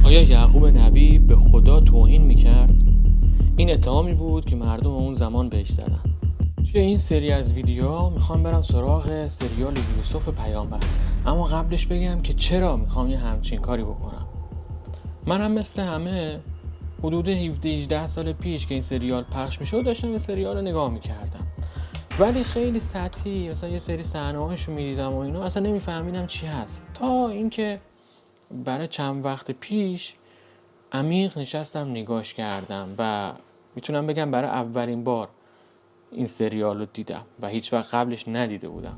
آیا یعقوب نبی به خدا توهین میکرد؟ این اتهامی بود که مردم اون زمان بهش زدن. توی این سری از ویدیوها میخوام برم سراغ سریال یوسف پیامبر، اما قبلش بگم که چرا میخوام یه همچین کاری بکنم. منم مثل همه حدود 17-18 سال پیش که این سریال پخش میشد داشتم این سریال رو نگاه میکردم، ولی خیلی سطحی، مثلا یه سری صحنه‌هاشو میدیدم و اینا اصلا نمیفهمیدم چی هست، تا اینکه برای چند وقت پیش عمیق نشستم نگاش کردم و میتونم بگم برای اولین بار این سریال رو دیدم و هیچ وقت قبلش ندیده بودم.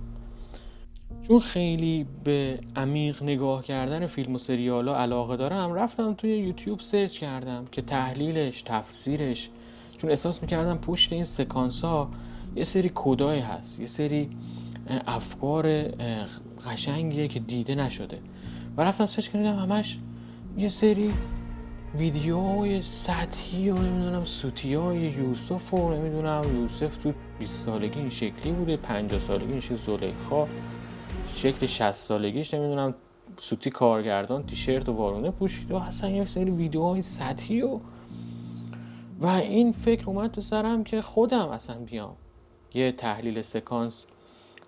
چون خیلی به عمیق نگاه کردن فیلم و سریال ها علاقه دارم، رفتم توی یوتیوب سرچ کردم که تحلیلش، تفسیرش، چون احساس میکردم پشت این سکانس ها یه سری کدای هست، یه سری افکار قشنگیه که دیده نشده و رفتم سرچ کردم همش یه سری ویدیوهای سطحی و نمیدونم سوتیای یوسف و نمیدونم یوسف تو 20 سالگی این شکلی بوده، 50 سالگی این شکل، زلیخا شکل 60 سالگیش نمیدونم سوتی کارگردان تیشرت و وارونه پوشیده و اصلا یه سری ویدیوهای سطحی و این فکر اومد تو سرم که خودم اصلا بیام یه تحلیل سکانس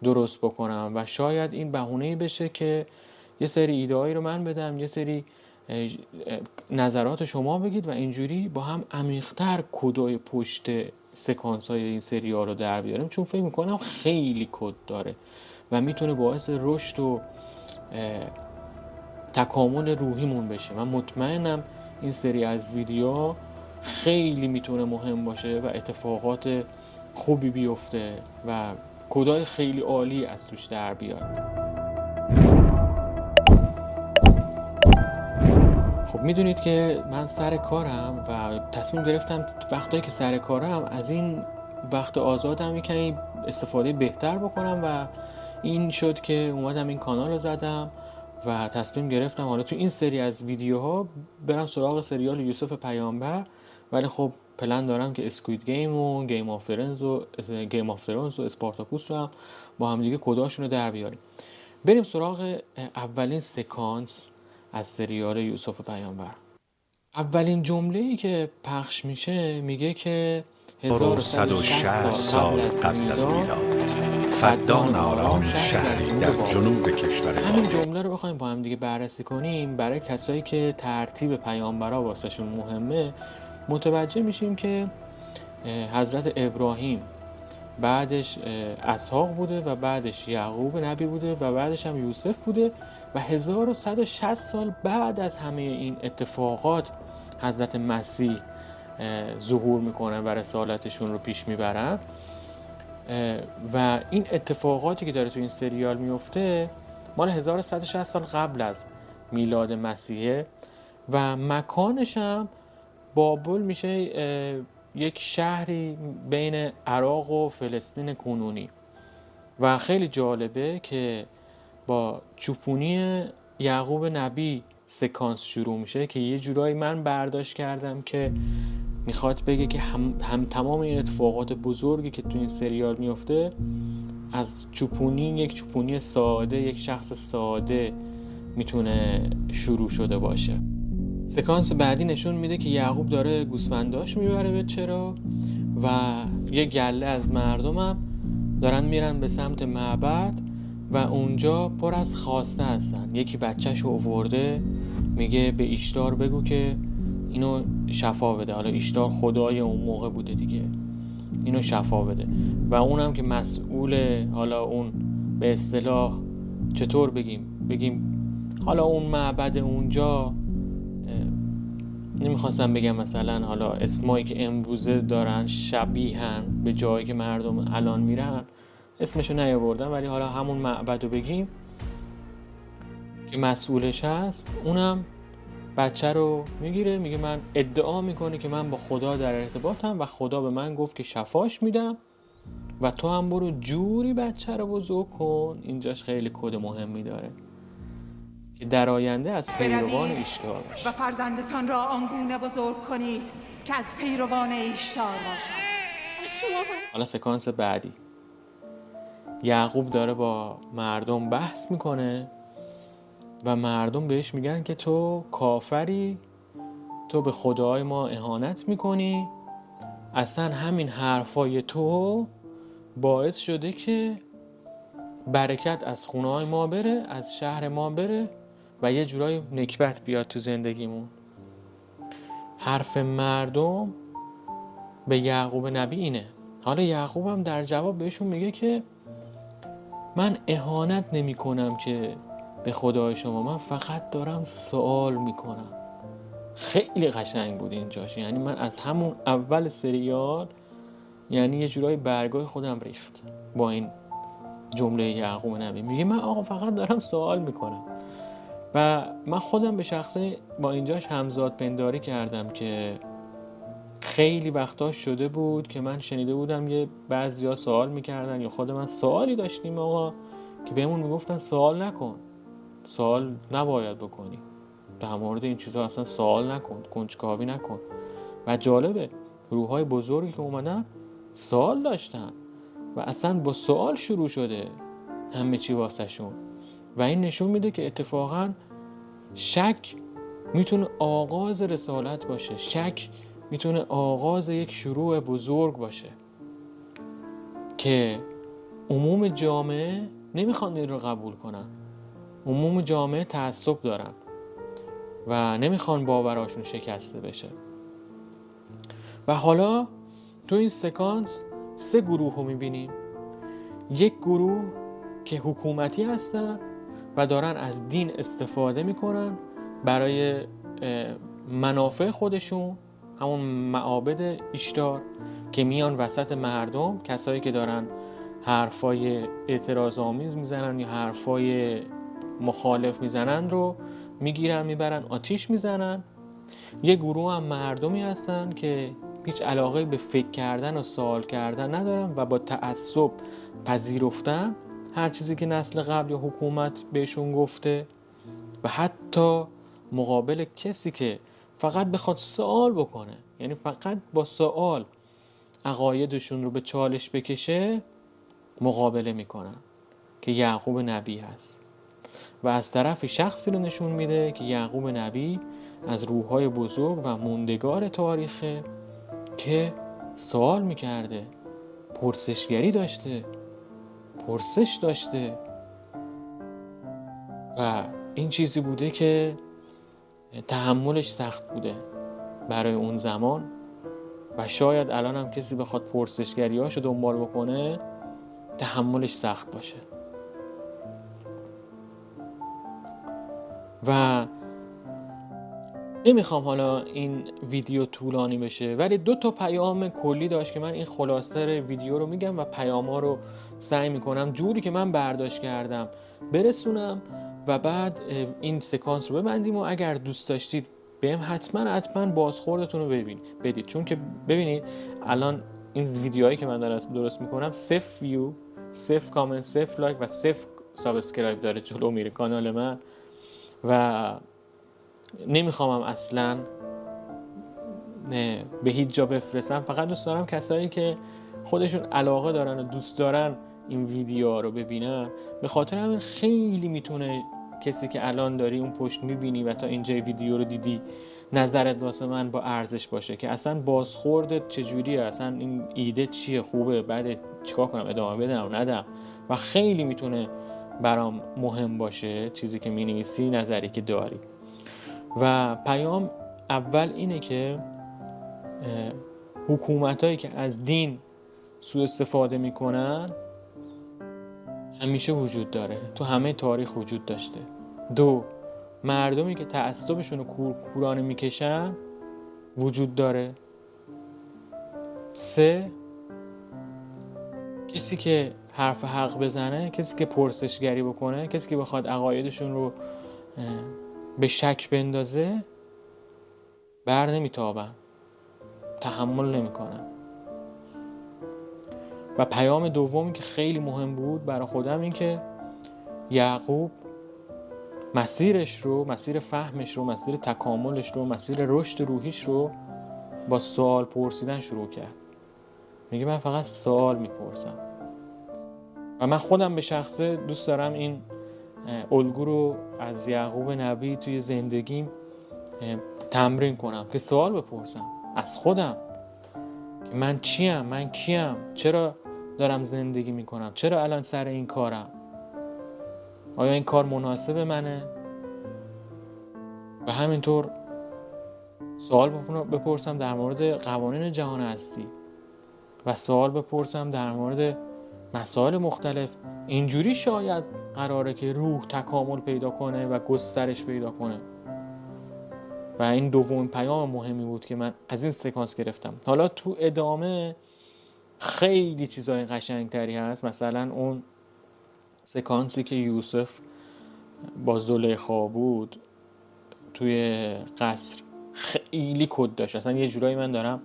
درست بکنم و شاید این بهونه‌ای بشه که یه سری ایده‌هایی رو من بدم، یه سری نظرات شما بگید و اینجوری با هم عمیق‌تر کدای پشت سکانس‌های این سریال رو در بیاریم، چون فکر می‌کنم خیلی کد داره و میتونه باعث رشد و تکامل روحیمون بشه. من مطمئنم این سری از ویدیوها خیلی میتونه مهم باشه و اتفاقات خوبی بیفته و کدای خیلی عالی از توش در بیاد. خب میدونید که من سر کارم و تصمیم گرفتم وقتایی که سر کارم از این وقت آزادم یکمی استفاده بهتر بکنم و این شد که اومدم این کانال رو زدم و تصمیم گرفتم حالا تو این سری از ویدیوها برم سراغ سریال یوسف پیامبر، ولی خب پلن دارم که اسکوید گیم و گیم آف ترونز و اسپارتاکوس رو هم با هم دیگه کداشون رو در بیاریم. بریم سراغ اولین سکانس از سریال یوسف پیامبر. اولین جمله‌ای که پخش میشه میگه که 1160 سال قبل از میلاد فدان آرام شهری در جنوب کشور ما. همین جمله رو بخوایم با هم دیگه بررسی کنیم، برای کسایی که ترتیب پیامبرا واسهشون مهمه متوجه میشیم که حضرت ابراهیم بعدش اسحاق بوده و بعدش یعقوب نبی بوده و بعدش هم یوسف بوده و 1160 سال بعد از همه این اتفاقات حضرت مسیح ظهور میکنن و رسالتشون رو پیش میبرن و این اتفاقاتی که داره تو این سریال میفته مال 1160 سال قبل از میلاد مسیحه و مکانش هم بابل میشه یک شهری بین عراق و فلسطین کنونی و خیلی جالبه که با چوپونی یعقوب نبی سکانس شروع میشه که یه جورایی من برداشت کردم که میخواد بگه که هم تمام این اتفاقات بزرگی که تو این سریال میفته از یک چوپونی ساده، یک شخص ساده میتونه شروع شده باشه. سکانس بعدی نشون میده که یعقوب داره گوسفنداش میبره به چرا و یه گله از مردمم دارن میرن به سمت معبد و اونجا پر از خواسته هستن. یکی بچه‌شو آورده میگه به ایشتار بگو که اینو شفا بده. حالا ایشتار خدای اون موقع بوده دیگه، اینو شفا بده و اونم که مسئول، حالا اون به اصطلاح چطور بگیم حالا اون معبد اونجا، نمیخواستم بگم مثلا حالا اسمایی که امروزه دارن شبیهن به جایی که مردم الان میرن اسمشو نیاوردم، ولی حالا همون معبد رو بگیم که مسئولش هست، اونم بچه رو میگیره میگه من ادعا میکنه که من با خدا در ارتباطم و خدا به من گفت که شفاش میدم و تو هم برو جوری بچه رو بزرگ کن. اینجاش خیلی کد مهمی داره که در آینده از پیروان ایشتار باشه و فرزندتان را آنگونه بزرگ کنید که از پیروان ایشتار باشد. حالا سکانس بعدی یعقوب داره با مردم بحث میکنه و مردم بهش میگن که تو کافری تو به خدای ما اهانت میکنی، اصلا همین حرفای تو باعث شده که برکت از خونه‌های ما بره، از شهر ما بره و یه جورای نکبت بیاد تو زندگیمون. حرف مردم به یعقوب نبی اینه. حالا یعقوب هم در جواب بهشون میگه که من اهانت نمی کنم که به خدای شما، من فقط دارم سوال میکنم. خیلی قشنگ بود اینجاش، یعنی من از همون اول سریال یعنی یه جورای برگای خودم ریخت با این جمله یعقوب نبی. میگه من آقا فقط دارم سوال میکنم. و من خودم به شخصه با اینجاش همزاد پنداری کردم که خیلی وقتا شده بود که من شنیده بودم یه بعضیا سوال میکردن یا خود من سوالی داشتیم آقا که بهمون میگفتن سوال نکن، سوال نباید بکنی، در مورد این چیزا اصلا سوال نکن، کنجکاوی نکن. و جالبه روح‌های بزرگی که اومدن سوال داشتن و اصلا با سوال شروع شده همه چی واسه شون. و این نشون میده که اتفاقا شک میتونه آغاز رسالت باشه، شک میتونه آغاز یک شروع بزرگ باشه که عموم جامعه نمیخوان این رو قبول کنن. عموم جامعه تعصب دارن و نمیخوان باوراشون شکسته بشه. و حالا تو این سکانس 3 گروه رو میبینیم. یک گروه که حکومتی هستن و دارن از دین استفاده میکنن برای منافع خودشون، همون معابد اشتار که میان وسط مردم، کسایی که دارن حرفای اعتراض آمیز میزنن یا حرفای مخالف میزنن رو میگیرن میبرن آتیش میزنن. یه گروه هم مردمی هستن که هیچ علاقه به فکر کردن و سوال کردن ندارن و با تعصب پذیرفتن هر چیزی که نسل قبل یا حکومت بهشون گفته و حتی مقابل کسی که فقط بخواد سوال بکنه، یعنی فقط با سوال عقایدشون رو به چالش بکشه، مقابله میکنن که یعقوب نبی هست. و از طرف شخصی رو نشون میده که یعقوب نبی از روح‌های بزرگ و موندگار تاریخه که سوال میکرده، پرسشگری داشته، پرسش داشته و این چیزی بوده که تحملش سخت بوده برای اون زمان و شاید الان هم کسی بخواد پرسشگریاشو دنبال بکنه تحملش سخت باشه. و نمیخوام حالا این ویدیو طولانی بشه ولی 2 پیام کلی داشت که من این خلاصه ویدیو رو میگم و پیاما رو سعی میکنم جوری که من برداشت کردم برسونم و بعد این سکانس رو ببندیم. و اگر دوست داشتید بهم حتما بازخوردتون رو بدید، چون که ببینید الان این ویدیوهایی که من دارم درست میکنم 0 ویو، 0 کامنت، 0 لایک و 0 سابسکرایب داره جلو میره کانال من و نمیخوامم اصلا به هیچ جا بفرستم. فقط دوست دارم کسایی که خودشون علاقه دارن و دوست دارن این ویدیو رو ببینن. به خاطر همین خیلی میتونه کسی که الان داری اون پشت میبینی و تا اینجای ویدیو رو دیدی نظرت واسه من با ارزش باشه که اصلا بازخوردت چجوریه، اصلا این ایده چیه، خوبه، بعد چیکار کنم، ادامه بدم ندم. و خیلی میتونه برام مهم باشه چیزی که مینویسی، نظری که داری. و پیام اول اینه که حکومتایی که از دین سوء استفاده میکنن همیشه وجود داره، تو همه تاریخ وجود داشته. 2 مردمی که تعصبشون رو کورانه میکشن وجود داره. 3 کسی که حرف حق بزنه، کسی که پرسشگری بکنه، کسی که بخواد عقایدشون رو به شک بندازه بر نمیتابن، تحمل نمیکنن. و پیام دومی که خیلی مهم بود برای خودم این که یعقوب مسیرش رو، مسیر فهمش رو، مسیر تکاملش رو، مسیر رشد روحیش رو با سوال پرسیدن شروع کرد. میگه من فقط سوال میپرسم و من خودم به شخصه دوست دارم این الگو رو از یعقوب نبی توی زندگیم تمرین کنم که سوال بپرسم از خودم که من چیم، من کیم، چرا دارم زندگی میکنم، چرا الان سر این کارم، آیا این کار مناسب منه؟ و همینطور سوال بپرسم در مورد قوانین جهان هستی و سوال بپرسم در مورد مسائل مختلف. اینجوری شاید قراره که روح تکامل پیدا کنه و گسترش پیدا کنه. و این دومین پیام مهمی بود که من از این سکانس گرفتم. حالا تو ادامه خیلی چیزای قشنگتری هست، مثلا اون سکانسی که یوسف با زلیخا بود توی قصر خیلی کد داشت. اصلا یه جورایی من دارم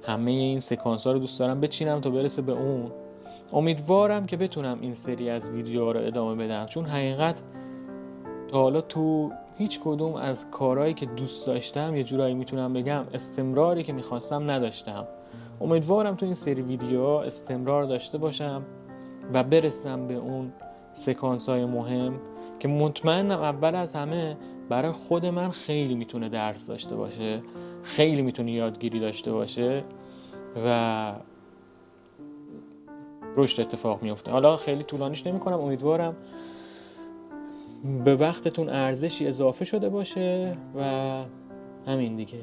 همه این سکانس ها رو دوست دارم بچینم تا برسه به اون. امیدوارم که بتونم این سری از ویدیوها رو ادامه بدم، چون حقیقت تا حالا تو هیچ کدوم از کارهایی که دوست داشتم یه جورایی میتونم بگم استمراری که میخواستم نداشتم. امیدوارم تو این سری ویدیوها استمرار داشته باشم و برسم به اون سکانس های مهم که مطمئنم اول از همه برای خود من خیلی میتونه درس داشته باشه، خیلی میتونه یادگیری داشته باشه و رشد اتفاق میفته. حالا خیلی طولانیش نمی کنم، امیدوارم به وقتتون ارزشی اضافه شده باشه و همین دیگه.